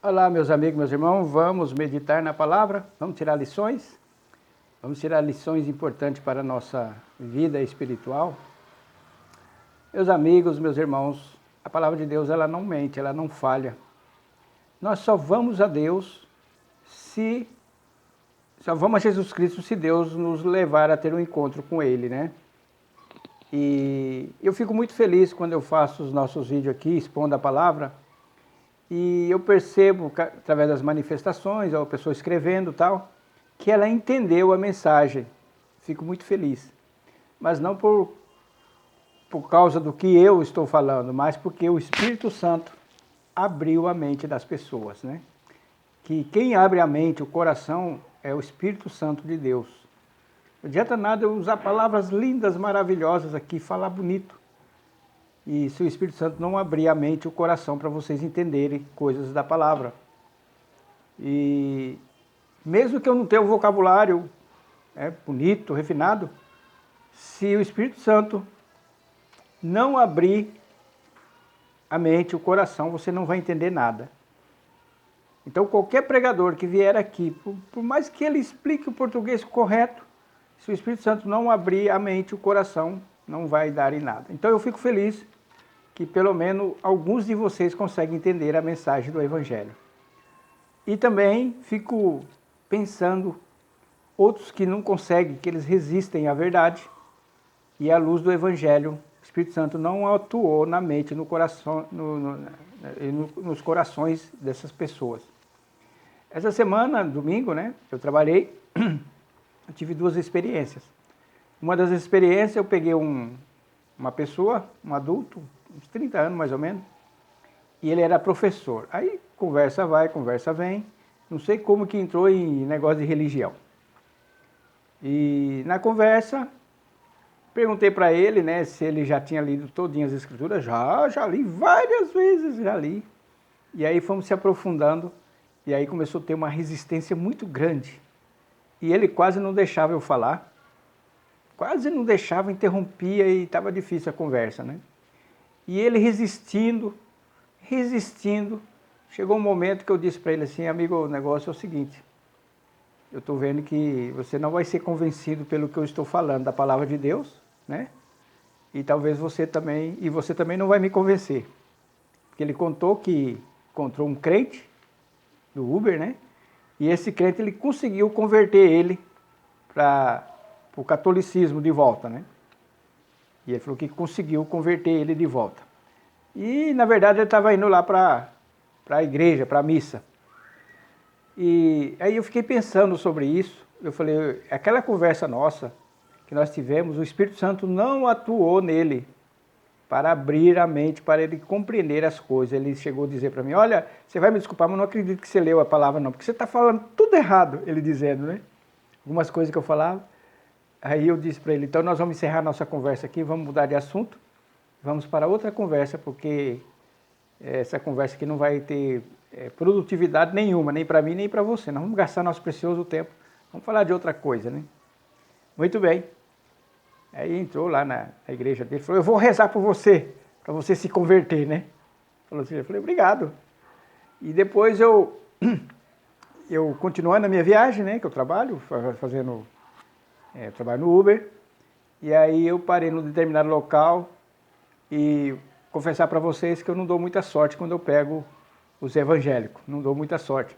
Olá, meus amigos, meus irmãos, vamos meditar na palavra, vamos tirar lições? Vamos tirar lições importantes para a nossa vida espiritual. Meus amigos, meus irmãos, a palavra de Deus, ela não mente, ela não falha. Nós só vamos a Deus só vamos a Jesus Cristo se Deus nos levar a ter um encontro com Ele, né? E eu fico muito feliz quando eu faço os nossos vídeos aqui, expondo a palavra, e eu percebo, através das manifestações, ou a pessoa escrevendo e tal, que ela entendeu a mensagem. Fico muito feliz. Mas não por causa do que eu estou falando, mas porque o Espírito Santo abriu a mente das pessoas, né? Que quem abre a mente, o coração, é o Espírito Santo de Deus. Não adianta nada eu usar palavras lindas, maravilhosas aqui, falar bonito. E se o Espírito Santo não abrir a mente e o coração para vocês entenderem coisas da palavra. E mesmo que eu não tenha um vocabulário bonito, refinado, se o Espírito Santo não abrir a mente e o coração, você não vai entender nada. Então qualquer pregador que vier aqui, por mais que ele explique o português correto, se o Espírito Santo não abrir a mente e o coração, não vai dar em nada. Então eu fico feliz que pelo menos alguns de vocês conseguem entender a mensagem do Evangelho. E também fico pensando, outros que não conseguem, que eles resistem à verdade, e à luz do Evangelho, o Espírito Santo não atuou na mente, no coração, nos corações dessas pessoas. Essa semana, domingo, né, eu trabalhei, eu tive duas experiências. Uma das experiências, eu peguei uma pessoa, um adulto, uns 30 anos mais ou menos, e ele era professor. Aí conversa vai, conversa vem, não sei como que entrou em negócio de religião. E na conversa, perguntei para ele, né, se ele já tinha lido todinhas as escrituras. Já li várias vezes, já li. E aí fomos se aprofundando, e aí começou a ter uma resistência muito grande. E ele quase não deixava eu falar, quase não deixava, interrompia e estava difícil a conversa, né? E ele resistindo, chegou um momento que eu disse para ele assim: amigo, o negócio é o seguinte, eu estou vendo que você não vai ser convencido pelo que eu estou falando, da palavra de Deus, né? E talvez você também não vai me convencer. Porque ele contou que encontrou um crente do Uber, né? E esse crente, ele conseguiu converter ele para o catolicismo de volta, né? E ele falou que conseguiu converter ele de volta. E, na verdade, ele estava indo lá para a igreja, para a missa. E aí eu fiquei pensando sobre isso. Eu falei, aquela conversa nossa que nós tivemos, o Espírito Santo não atuou nele para abrir a mente, para ele compreender as coisas. Ele chegou a dizer para mim: olha, você vai me desculpar, mas não acredito que você leu a palavra não, porque você está falando tudo errado, ele dizendo, né? Algumas coisas que eu falava. Aí eu disse para ele: então nós vamos encerrar nossa conversa aqui, vamos mudar de assunto, vamos para outra conversa, porque essa conversa aqui não vai ter produtividade nenhuma, nem para mim, nem para você. Nós vamos gastar nosso precioso tempo, vamos falar de outra coisa, né? Muito bem. Aí entrou lá na igreja dele, falou: eu vou rezar por você, para você se converter, né? Falou assim, eu falei: obrigado. E depois eu continuando a minha viagem, né, que eu trabalho, fazendo... eu trabalho no Uber, e aí eu parei num determinado local e confessar para vocês que eu não dou muita sorte quando eu pego os evangélicos, não dou muita sorte.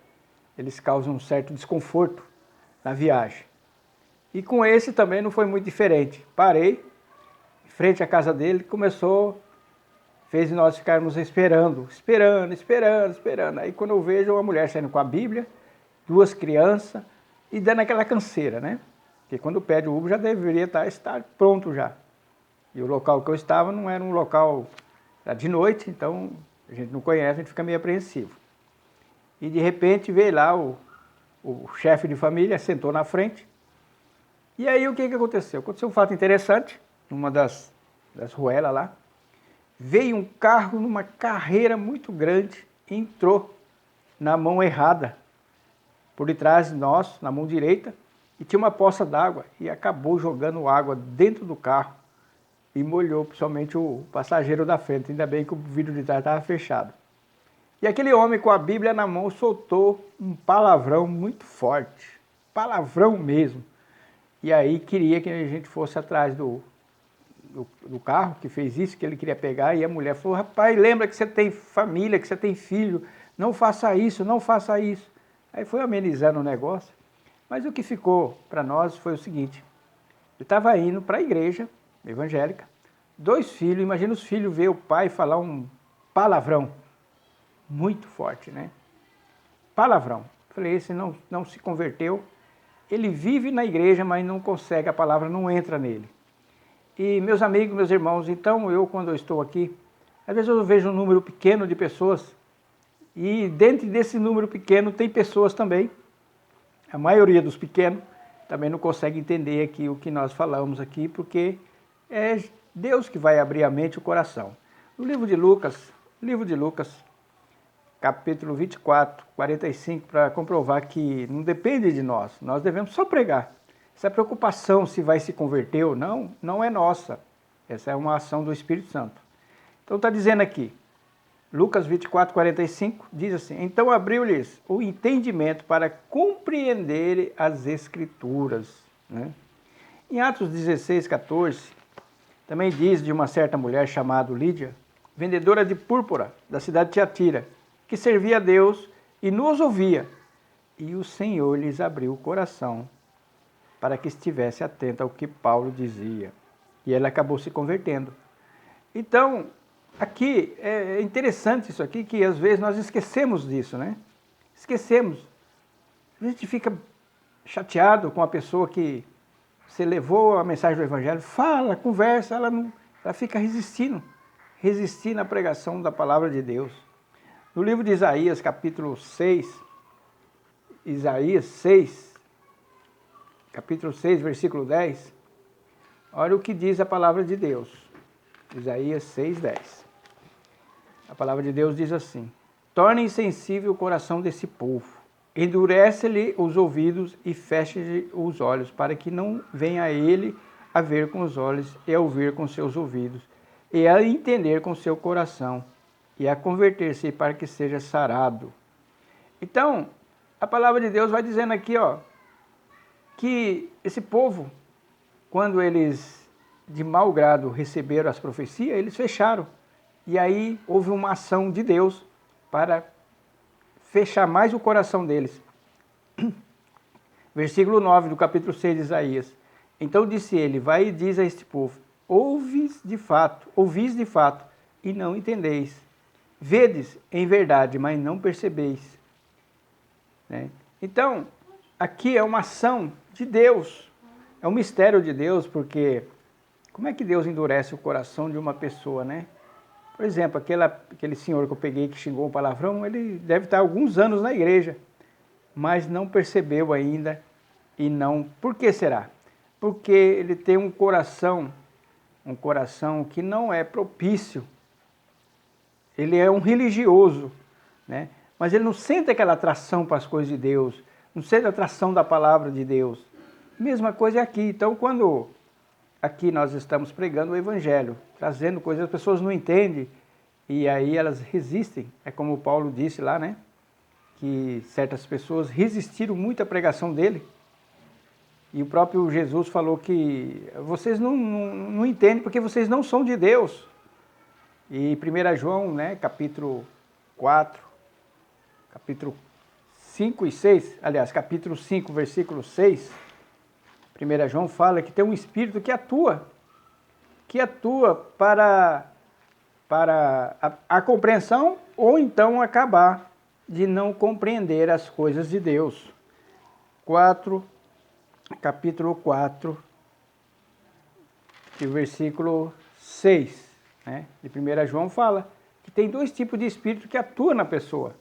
Eles causam um certo desconforto na viagem. E com esse também não foi muito diferente. Parei, em frente à casa dele, fez nós ficarmos esperando. Aí quando eu vejo uma mulher saindo com a Bíblia, duas crianças e dando aquela canseira, né? Porque quando pede o Uber já deveria estar pronto já. E o local que eu estava não era um local, era de noite, então a gente não conhece, a gente fica meio apreensivo. E de repente veio lá o chefe de família, sentou na frente. E aí o que aconteceu? Aconteceu um fato interessante, numa das ruelas lá. Veio um carro numa carreira muito grande, entrou na mão errada, por detrás de nós, na mão direita, e tinha uma poça d'água e acabou jogando água dentro do carro e molhou principalmente o passageiro da frente. Ainda bem que o vidro de trás estava fechado. E aquele homem com a Bíblia na mão soltou um palavrão muito forte, palavrão mesmo. E aí queria que a gente fosse atrás do carro que fez isso, que ele queria pegar, e a mulher falou, rapaz, lembra que você tem família, que você tem filho, não faça isso, não faça isso. Aí foi amenizando o negócio, mas o que ficou para nós foi o seguinte, eu estava indo para a igreja evangélica, 2 filhos, imagina os filhos ver o pai falar um palavrão, muito forte, né? Palavrão. Falei, esse não se converteu, ele vive na igreja, mas não consegue, a palavra não entra nele. E meus amigos, meus irmãos, então quando eu estou aqui, às vezes eu vejo um número pequeno de pessoas, e dentro desse número pequeno tem pessoas também, a maioria dos pequenos, também não consegue entender aqui o que nós falamos aqui, porque é Deus que vai abrir a mente e o coração. No livro de Lucas, capítulo 24, 45, para comprovar que não depende de nós devemos só pregar. Essa preocupação se vai se converter ou não, não é nossa. Essa é uma ação do Espírito Santo. Então está dizendo aqui, Lucas 24, 45, diz assim, então abriu-lhes o entendimento para compreender as Escrituras. Né? Em Atos 16, 14, também diz de uma certa mulher chamada Lídia, vendedora de púrpura da cidade de Tiatira, que servia a Deus e nos ouvia. E o Senhor lhes abriu o coração para que estivesse atenta ao que Paulo dizia. E ela acabou se convertendo. Então, aqui, é interessante isso aqui, que às vezes nós esquecemos disso, né? Esquecemos. A gente fica chateado com a pessoa que você levou a mensagem do Evangelho, fala, conversa, ela fica resistindo à pregação da palavra de Deus. No livro de Isaías, capítulo 6, capítulo 6, versículo 10, olha o que diz a palavra de Deus. Isaías 6, 10. A palavra de Deus diz assim, torna insensível o coração desse povo, endurece-lhe os ouvidos e feche-lhe os olhos, para que não venha ele a ver com os olhos e a ouvir com seus ouvidos, e a entender com seu coração, e a converter-se para que seja sarado. Então, a palavra de Deus vai dizendo aqui, ó, que esse povo, quando eles de mau grado receberam as profecias, eles fecharam. E aí houve uma ação de Deus para fechar mais o coração deles. Versículo 9 do capítulo 6 de Isaías. Então disse ele, vai e diz a este povo, ouvis de fato, e não entendeis. Vedes em verdade, mas não percebeis. Né? Então, aqui é uma ação de Deus, é um mistério de Deus, porque como é que Deus endurece o coração de uma pessoa, né? Por exemplo, aquele senhor que eu peguei que xingou um palavrão, ele deve estar alguns anos na igreja, mas não percebeu ainda e não... Por que será? Porque ele tem um coração que não é propício. Ele é um religioso, né? Mas ele não sente aquela atração para as coisas de Deus, não sente a atração da palavra de Deus. Mesma coisa é aqui. Então, quando aqui nós estamos pregando o Evangelho, trazendo coisas, as pessoas não entendem, e aí elas resistem. É como o Paulo disse lá, né? Que certas pessoas resistiram muito à pregação dele. E o próprio Jesus falou que vocês não entendem porque vocês não são de Deus. E 1 João, né, capítulo 4, capítulo 5 e 6, aliás, capítulo 5, versículo 6, 1 João fala que tem um Espírito que atua para a compreensão ou então acabar de não compreender as coisas de Deus. Capítulo 4, e versículo 6, né, de 1 João fala que tem 2 tipos de espírito que atuam na pessoa.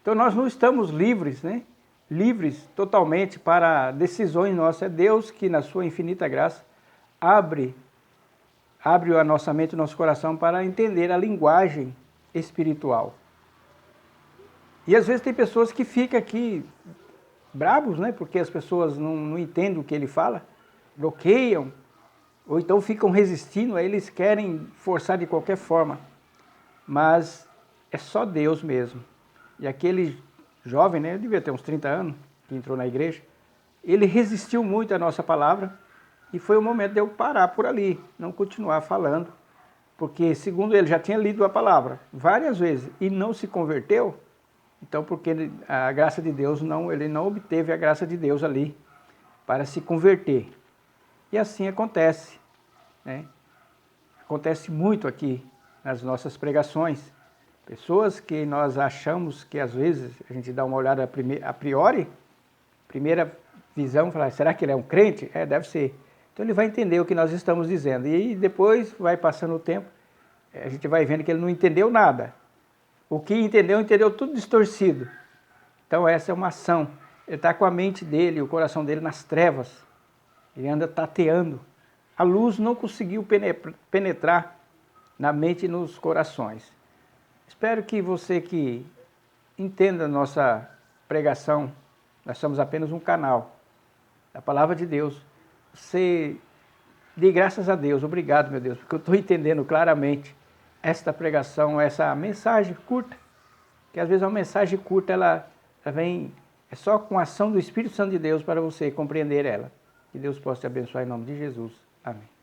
Então nós não estamos livres, né? Livres totalmente para decisões nossas. É Deus que, na sua infinita graça, abre a nossa mente, o nosso coração para entender a linguagem espiritual. E às vezes tem pessoas que ficam aqui bravos, né? Porque as pessoas não entendem o que ele fala, bloqueiam, ou então ficam resistindo, aí eles querem forçar de qualquer forma. Mas é só Deus mesmo. E aquele jovem, né, devia ter uns 30 anos, que entrou na igreja, ele resistiu muito à nossa palavra e foi o momento de eu parar por ali, não continuar falando, porque segundo ele já tinha lido a palavra várias vezes e não se converteu. Então, porque a graça de Deus, ele não obteve a graça de Deus ali para se converter. E assim acontece, né? Acontece muito aqui nas nossas pregações. Pessoas que nós achamos que às vezes a gente dá uma olhada a priori, primeira visão, falar, será que ele é um crente? É, deve ser. Então ele vai entender o que nós estamos dizendo. E depois vai passando o tempo, a gente vai vendo que ele não entendeu nada. O que entendeu, entendeu tudo distorcido. Então essa é uma ação. Ele está com a mente dele, o coração dele nas trevas. Ele anda tateando. A luz não conseguiu penetrar na mente e nos corações. Espero que você que entenda a nossa pregação, nós somos apenas um canal da Palavra de Deus. Você dê graças a Deus, obrigado, meu Deus, porque eu estou entendendo claramente esta pregação, essa mensagem curta, que às vezes uma mensagem curta, ela vem, é só com a ação do Espírito Santo de Deus para você compreender ela. Que Deus possa te abençoar em nome de Jesus. Amém.